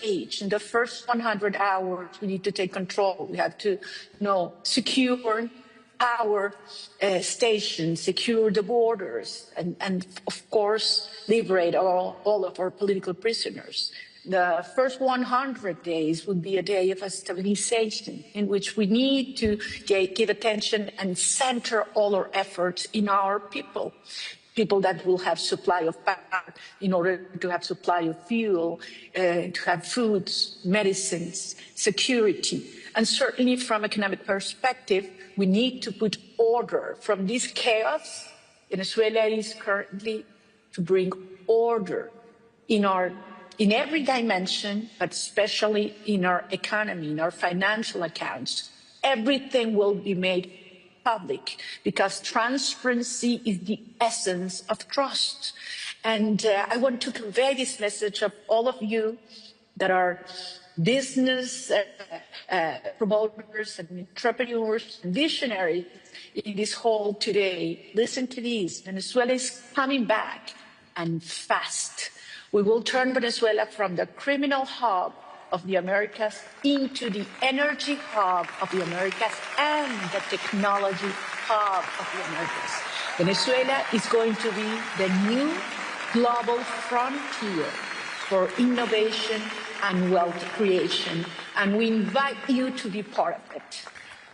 stage. In the first 100 hours, we need to take control. We have to, secure power stations, secure the borders, and of course, liberate all of our political prisoners. The first 100 days would be a day of a stabilization in which we need to give attention and center all our efforts in our people that will have supply of power in order to have supply of fuel, to have foods, medicines, security. And certainly from economic perspective, we need to put order from this chaos. Venezuela is currently to bring order in every dimension, but especially in our economy, in our financial accounts. Everything will be made public because transparency is the essence of trust. And I want to convey this message of all of you that are business promoters and entrepreneurs and visionaries in this hall today. Listen to this. Venezuela is coming back, and fast. We will turn Venezuela from the criminal hub of the Americas into the energy hub of the Americas and the technology hub of the Americas. Venezuela is going to be the new global frontier for innovation and wealth creation, and we invite you to be part of it.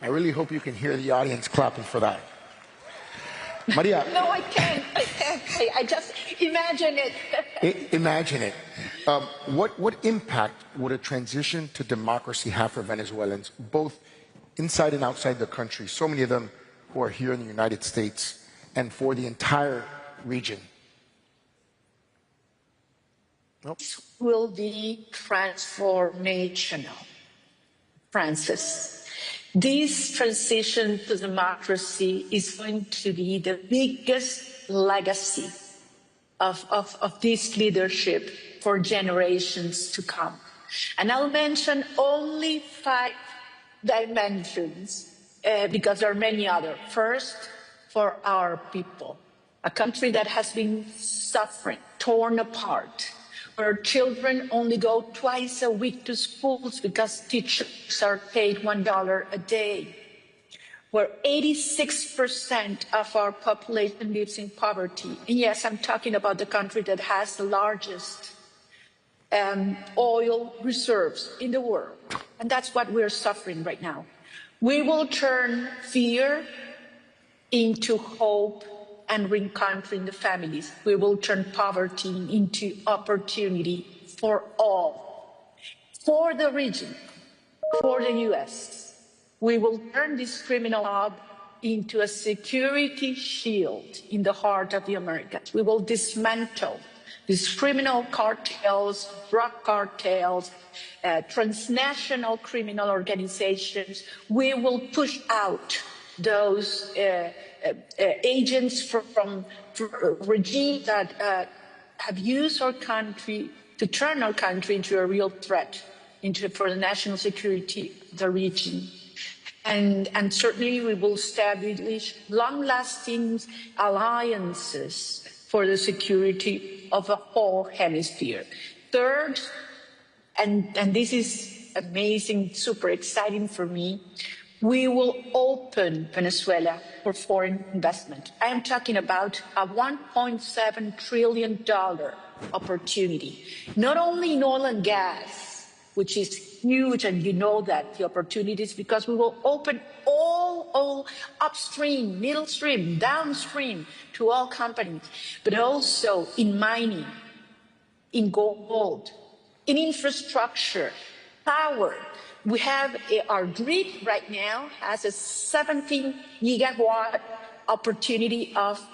I really hope you can hear the audience clapping for that. Maria. No, I can't. I just imagine it. Imagine it. What impact would a transition to democracy have for Venezuelans, both inside and outside the country, so many of them who are here in the United States, and for the entire region? This will be transformational, Francis. This transition to democracy is going to be the biggest legacy of this leadership for generations to come. And I'll mention only 5 dimensions because there are many others. First, for our people, a country that has been suffering, torn apart, where children only go twice a week to schools because teachers are paid $1 a day, where 86% of our population lives in poverty. And yes, I'm talking about the country that has the largest oil reserves in the world. And that's what we're suffering right now. We will turn fear into hope and re-countering the families. We will turn poverty into opportunity for all. For the region, for the US, we will turn this criminal hub into a security shield in the heart of the Americas. We will dismantle these criminal cartels, drug cartels, transnational criminal organizations. We will push out those agents from regimes that have used our country to turn our country into a real threat for the national security of the region. And certainly we will establish long-lasting alliances for the security of the whole hemisphere. Third, and this is amazing, super exciting for me, we will open Venezuela for foreign investment. I am talking about a $1.7 trillion opportunity, not only in oil and gas, which is huge, and you know that the opportunities, because we will open all upstream, middle stream, downstream to all companies, but also in mining, in gold, in infrastructure, power. We have our grid right now has a 17 gigawatt opportunity of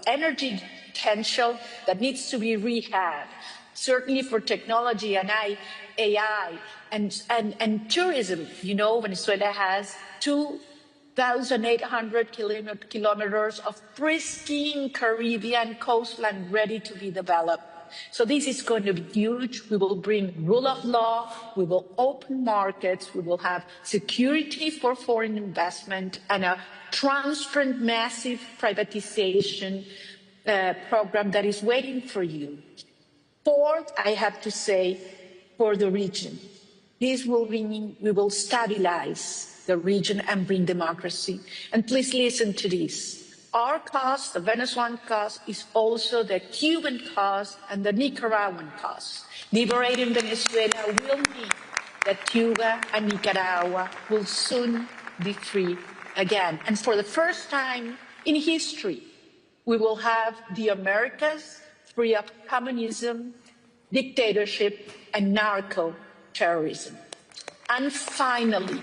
energy potential that needs to be rehabbed. Certainly for technology and AI and tourism. You know, Venezuela has 2,800 kilometers of pristine Caribbean coastline ready to be developed. So this is going to be huge. We will bring rule of law. We will open markets. We will have security for foreign investment and a transparent, massive privatization program that is waiting for you. Fourth, I have to say, for the region. This will mean we will stabilize the region and bring democracy. And please listen to this. Our cause, the Venezuelan cause, is also the Cuban cause and the Nicaraguan cause. Liberating Venezuela will mean that Cuba and Nicaragua will soon be free again. And for the first time in history, we will have the Americas free of communism, dictatorship, and narco-terrorism. And finally,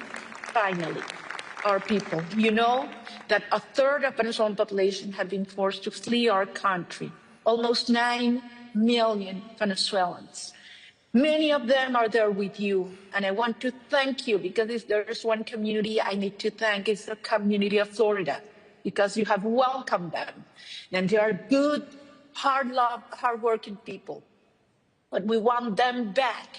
our people, you know that a third of Venezuelan population have been forced to flee our country, almost 9 million Venezuelans. Many of them are there with you, and I want to thank you because if there's one community I need to thank, it's the community of Florida, because you have welcomed them, and they are good, hard-working people. But we want them back,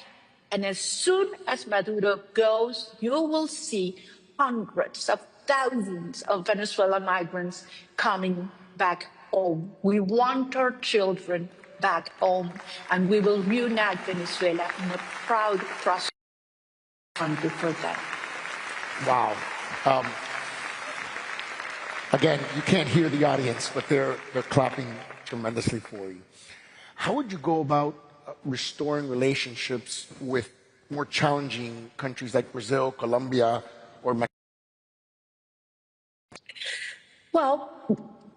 and as soon as Maduro goes, you will see hundreds of thousands of Venezuelan migrants coming back home. We want our children back home, and we will reunite Venezuela in a proud, prosperous country for that. Wow. Again, you can't hear the audience, but they're clapping tremendously for you. How would you go about restoring relationships with more challenging countries like Brazil, Colombia, or Mexico? Well,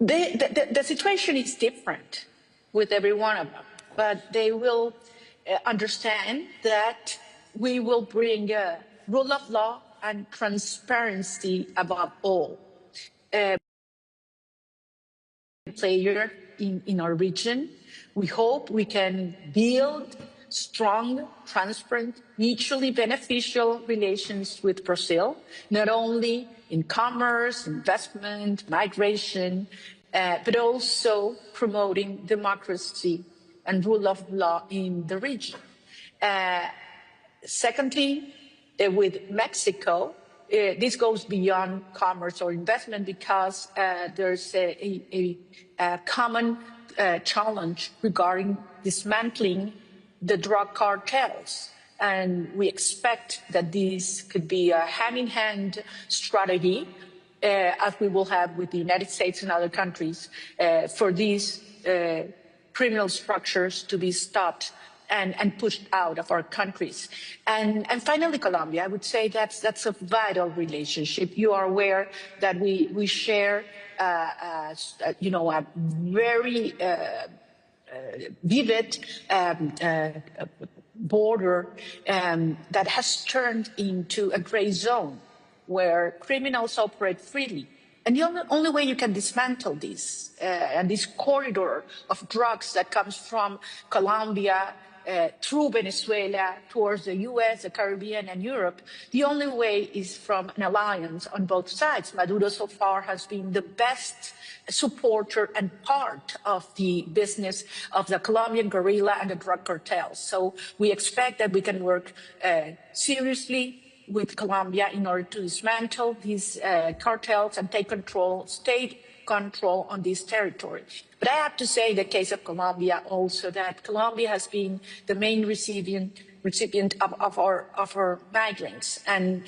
the situation is different with every one of them, but they will understand that we will bring rule of law and transparency above all. Player in our region. We hope we can build strong, transparent, mutually beneficial relations with Brazil, not only in commerce, investment, migration, but also promoting democracy and rule of law in the region. Secondly, with Mexico, this goes beyond commerce or investment because there's a common challenge regarding dismantling the drug cartels. And we expect that this could be a hand-in-hand strategy, as we will have with the United States and other countries, for these criminal structures to be stopped and pushed out of our countries. And finally, Colombia, I would say that's a vital relationship. You are aware that we share, a very vivid border that has turned into a gray zone where criminals operate freely. And the only way you can dismantle this and this corridor of drugs that comes from Colombia through Venezuela towards the US, the Caribbean, and Europe, the only way is from an alliance on both sides. Maduro so far has been the best supporter and part of the business of the Colombian guerrilla and the drug cartels. So we expect that we can work seriously with Colombia in order to dismantle these cartels and take control, state control on this territory. But I have to say in the case of Colombia also that Colombia has been the main recipient of our migrants, and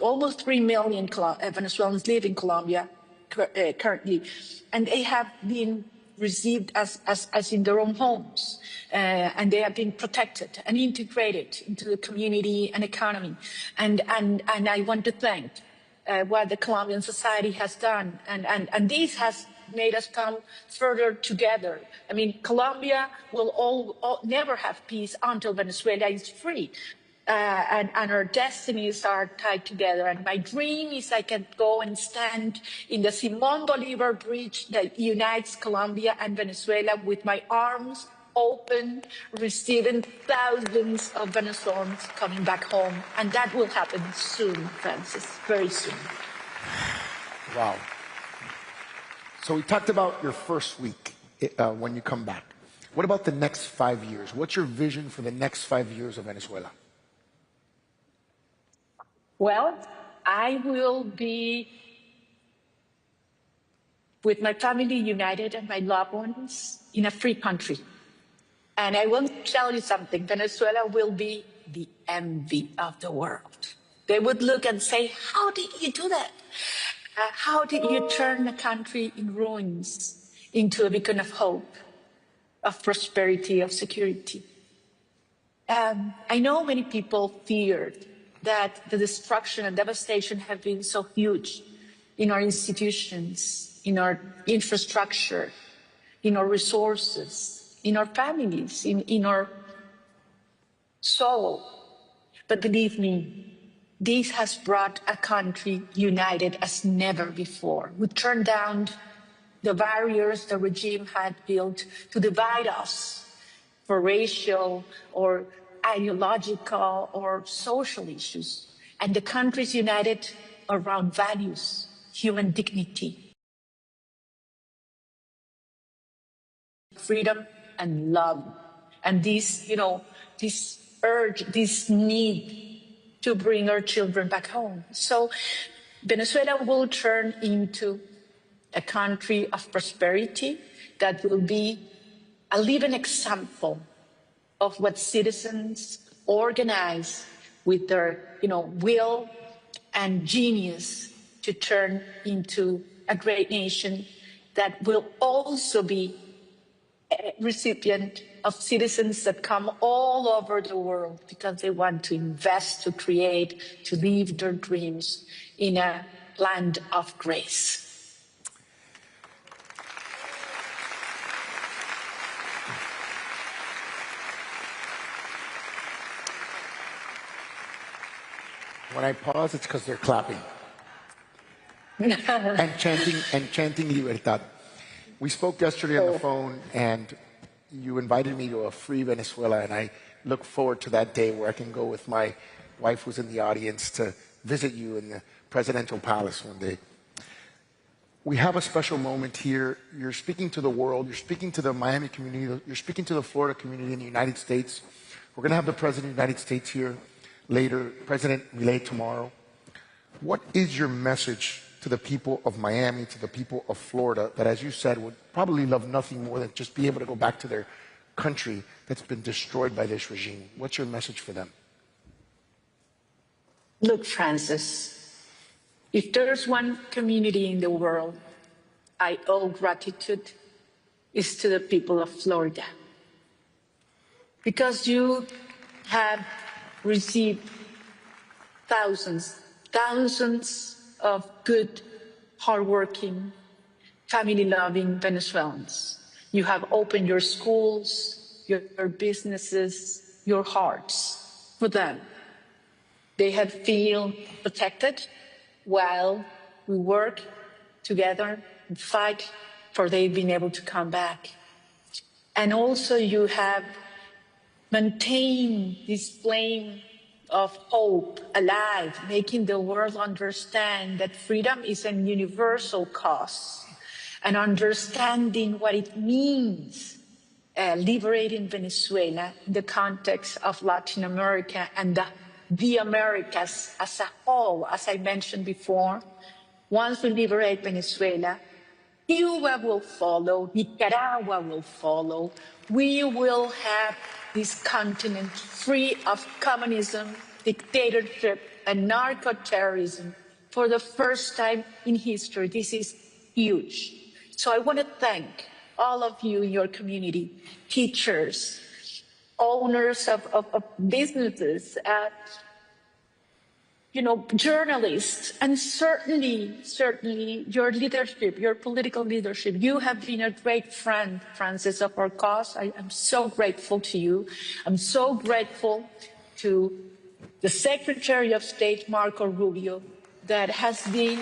almost 3 million Venezuelans live in Colombia currently, and they have been received as in their own homes, and they have been protected and integrated into the community and economy. And I want to thank what the Colombian society has done, and this has made us come further together. I mean, Colombia will never have peace until Venezuela is free. And our destinies are tied together. And my dream is I can go and stand in the Simón Bolívar Bridge that unites Colombia and Venezuela with my arms open, receiving thousands of Venezuelans coming back home. And that will happen soon, Francis, very soon. Wow. So we talked about your first week when you come back. What about the next 5 years? What's your vision for the next 5 years of Venezuela? Well, I will be with my family united and my loved ones in a free country. And I will tell you something, Venezuela will be the envy of the world. They would look and say, how did you do that? How did you turn a country in ruins into a beacon of hope, of prosperity, of security? I know many people feared that the destruction and devastation have been so huge in our institutions, in our infrastructure, in our resources, in our families, in our soul. But believe me, this has brought a country united as never before. We turned down the barriers the regime had built to divide us for racial or ideological or social issues. And the country is united around values, human dignity, freedom and love. And this, this urge, this need to bring our children back home. So Venezuela will turn into a country of prosperity that will be a living example of what citizens organize with their will and genius to turn into a great nation that will also be a recipient of citizens that come all over the world because they want to invest, to create, to live their dreams in a land of grace. When I pause, it's because they're clapping and chanting Libertad. We spoke yesterday on the phone, and you invited me to a free Venezuela, and I look forward to that day where I can go with my wife, who's in the audience, to visit you in the presidential palace one day. We have a special moment here. You're speaking to the world. You're speaking to the Miami community. You're speaking to the Florida community in the United States. We're going to have the President of the United States here later, President Milei tomorrow. What is your message to the people of Miami, to the people of Florida, that, as you said, would probably love nothing more than just be able to go back to their country that's been destroyed by this regime? What's your message for them? Look, Francis, if there's one community in the world I owe gratitude, it's to the people of Florida. Because you have received thousands of good, hardworking, family-loving Venezuelans. You have opened your schools, your businesses, your hearts for them. They have feel protected while we work together and fight for they being able to come back. And also you have maintained this flame of hope alive, making the world understand that freedom is a universal cause, and understanding what it means liberating Venezuela in the context of Latin America and the Americas as a whole. As I mentioned before, once we liberate Venezuela, Cuba will follow, Nicaragua will follow. We will have this continent free of communism, dictatorship, and narco-terrorism for the first time in history. This is huge. So I want to thank all of you in your community, teachers, owners of businesses, journalists, and certainly your leadership, your political leadership. You have been a great friend, Francis, of our cause. I am so grateful to you. I'm so grateful to the Secretary of State, Marco Rubio, that has been,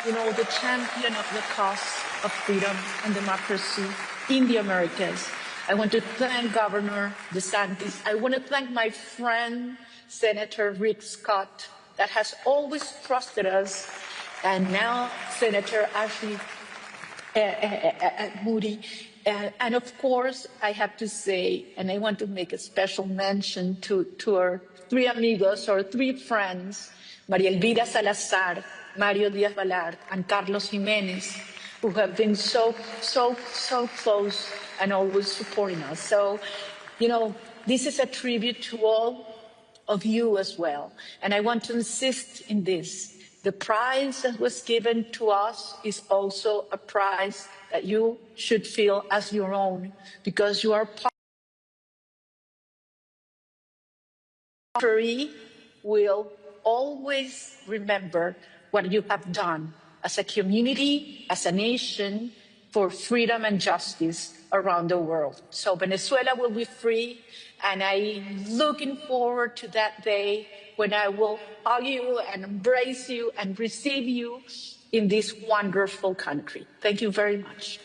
the champion of the cause of freedom and democracy in the Americas. I want to thank Governor DeSantis. I want to thank my friend, Senator Rick Scott, that has always trusted us, and now Senator Ashley Moody. And of course, I have to say, and I want to make a special mention to our three amigos, or three friends, María Elvira Salazar, Mario Díaz-Balart, and Carlos Jiménez, who have been so close and always supporting us. So You know, this is a tribute to all of you as well. And I want to insist in this. The prize that was given to us is also a prize that you should feel as your own, because you are will always remember what you have done as a community, as a nation, for freedom and justice around the world. So Venezuela will be free, and I'm looking forward to that day when I will hug you and embrace you and receive you in this wonderful country. Thank you very much.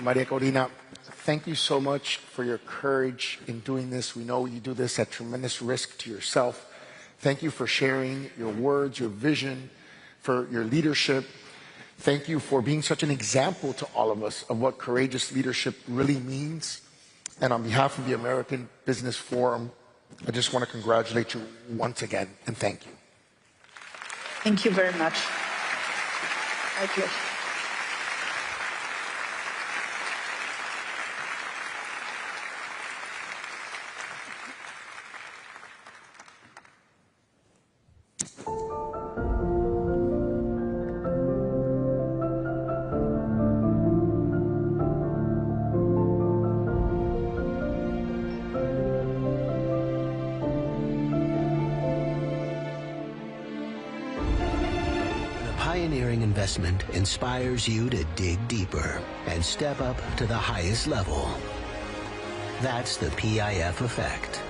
Maria Corina, thank you so much for your courage in doing this. We know you do this at tremendous risk to yourself. Thank you for sharing your words, your vision, for your leadership. Thank you for being such an example to all of us of what courageous leadership really means. And on behalf of the American Business Forum, I just want to congratulate you once again and thank you. Thank you very much. My pleasure. Pioneering investment inspires you to dig deeper and step up to the highest level. That's the PIF effect.